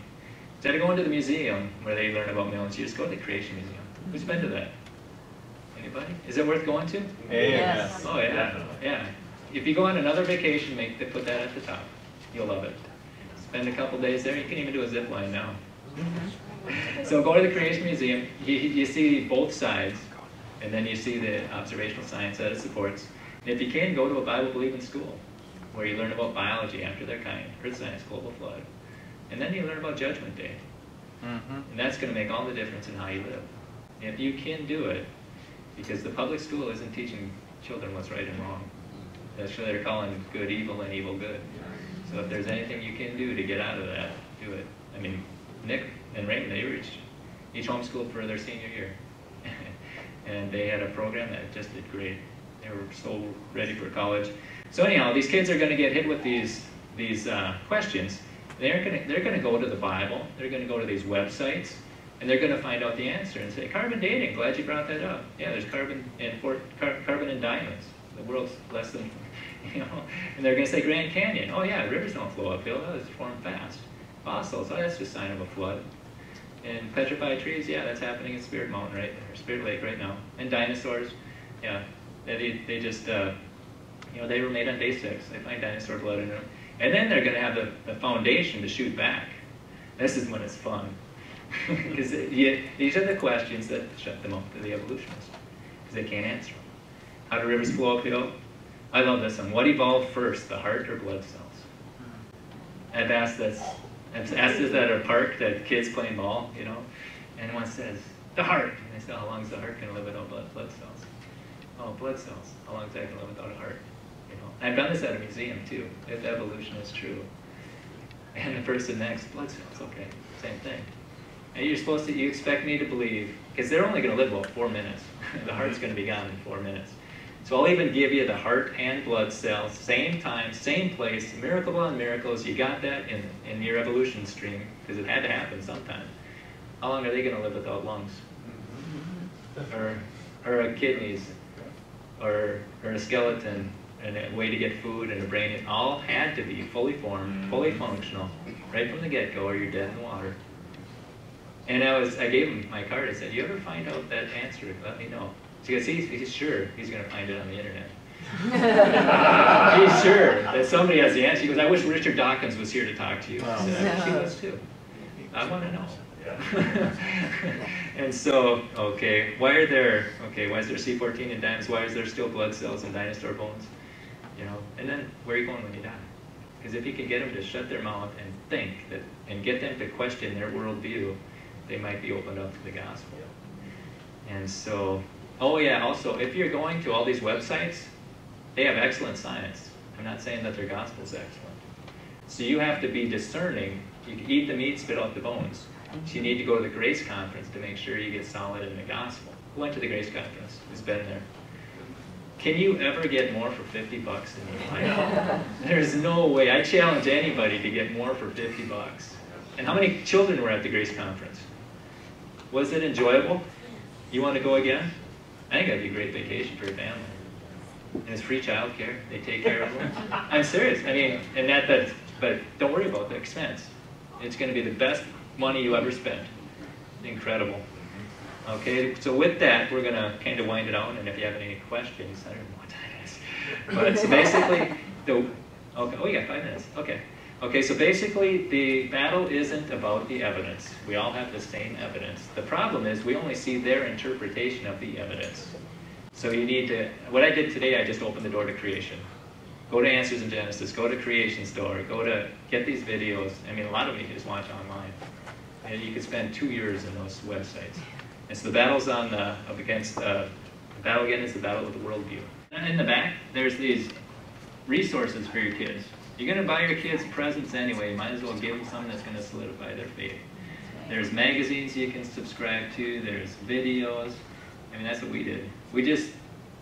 Instead of going to the museum where they learn about millions, you just go to the Creation Museum. Who's been to that? Anybody? Is it worth going to? Yes. Oh yeah, yeah. If you go on another vacation, put that at the top. You'll love it. Spend a couple days there. You can even do a zip line now. So go to the Creation Museum. You see both sides, and then you see the observational science that it supports. And if you can, go to a Bible-believing school where you learn about biology after their kind, earth science, global flood. And then you learn about Judgment Day. And that's going to make all the difference in how you live. If you can do it, because the public school isn't teaching children what's right and wrong. That's what they're calling good evil and evil good. So if there's anything you can do to get out of that, do it. I mean, Nick and Raymond, they reached each homeschooled for their senior year. And they had a program that just did great. They were so ready for college. So anyhow, these kids are going to get hit with these questions. They're going to go to the Bible. They're going to go to these websites, and they're going to find out the answer and say, carbon dating, glad you brought that up. Yeah, there's carbon in diamonds. The world's less than, And they're going to say Grand Canyon. Oh yeah, rivers don't flow uphill. Oh, it's formed fast. Fossils, oh, that's just a sign of a flood. And petrified trees, yeah, that's happening in Spirit Mountain right there, Spirit Lake right now. And dinosaurs, yeah, they just, they were made on day 6. They find dinosaur blood in them. And then they're going to have the foundation to shoot back. This is when it's fun. Because these are the questions that shut them up to the evolutionists. Because they can't answer them. How do rivers flow uphill? I love this one. What evolved first, the heart or blood cells? I've asked this at a park that kids playing ball, and one says, the heart. And they say, how long is the heart going to live without blood cells? Oh, blood cells. How long is that going to live without a heart? I've done this at a museum too, if evolution is true. And the person next, blood cells, okay, same thing. And you expect me to believe, because they're only going to live about 4 minutes. The heart's going to be gone in 4 minutes. So I'll even give you the heart and blood cells, same time, same place, miracle on miracles. You got that in your evolution stream, because it had to happen sometime. How long are they going to live without lungs? Or kidneys? Or a skeleton, and a way to get food, and a brain? It all had to be fully formed, fully functional, right from the get-go, or you're dead in the water. And I gave him my card. I said, you ever find out that answer, let me know. Because he's sure he's going to find it on the internet. He's sure that somebody has the answer. He goes, I wish Richard Dawkins was here to talk to you. I said, I wish he was too. I want to know. And so, why is there C14 in diamonds? Why is there still blood cells in dinosaur bones? You know, and then where are you going when you die? Because if you can get them to shut their mouth and think that, and get them to question their worldview, they might be opened up to the gospel. And so, also, if you're going to all these websites, they have excellent science. I'm not saying that their gospel's excellent. So you have to be discerning. You can eat the meat, spit out the bones. So you need to go to the Grace Conference to make sure you get solid in the gospel. Who went to the Grace Conference? Who's been there? Can you ever get more for 50 bucks in your life? There's no way. I challenge anybody to get more for 50 bucks. And how many children were at the Grace Conference? Was it enjoyable? You want to go again? I think that'd be a great vacation for your family. And it's free child care. They take care of them. I'm serious. I mean, and but don't worry about the expense. It's going to be the best money you ever spend. Incredible. Okay, so with that, we're going to kind of wind it out. And if you have any questions, I don't know what time it is. But so basically, we got 5 minutes. Okay, so basically, the battle isn't about the evidence. We all have the same evidence. The problem is we only see their interpretation of the evidence. So you need to, what I did today, I just opened the door to creation. Go to Answers in Genesis, go to Creation Store, go to, get these videos. I mean, a lot of them you can just watch online. And you could spend 2 years in those websites. And so the battle's on the battle again is the battle of the worldview. And in the back, there's these resources for your kids. You're going to buy your kids presents anyway. You might as well give them something that's going to solidify their faith. There's magazines you can subscribe to. There's videos. I mean, that's what we did. We just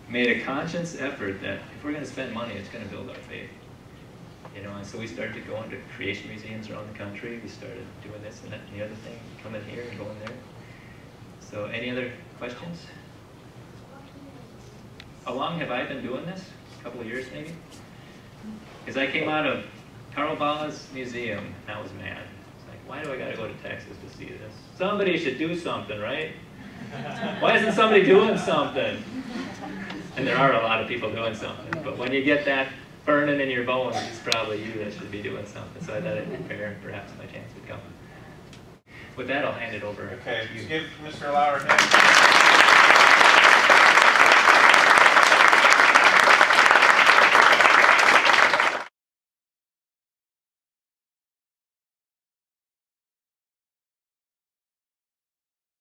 made a conscious effort that if we're going to spend money, it's going to build our faith. You know, and so we started going to creation museums around the country. We started doing this and that and the other thing, coming here and going there. So any other questions? How long have I been doing this? A couple of years maybe? Because I came out of Carl Balla's museum and I was mad. It's like, why do I got to go to Texas to see this? Somebody should do something, right? Why isn't somebody doing something? And there are a lot of people doing something. But when you get that burning in your bones, it's probably you that should be doing something. So I thought I'd prepare and perhaps my chance would come. With that, I'll hand it over to you. Give Mr. Lauer a hand.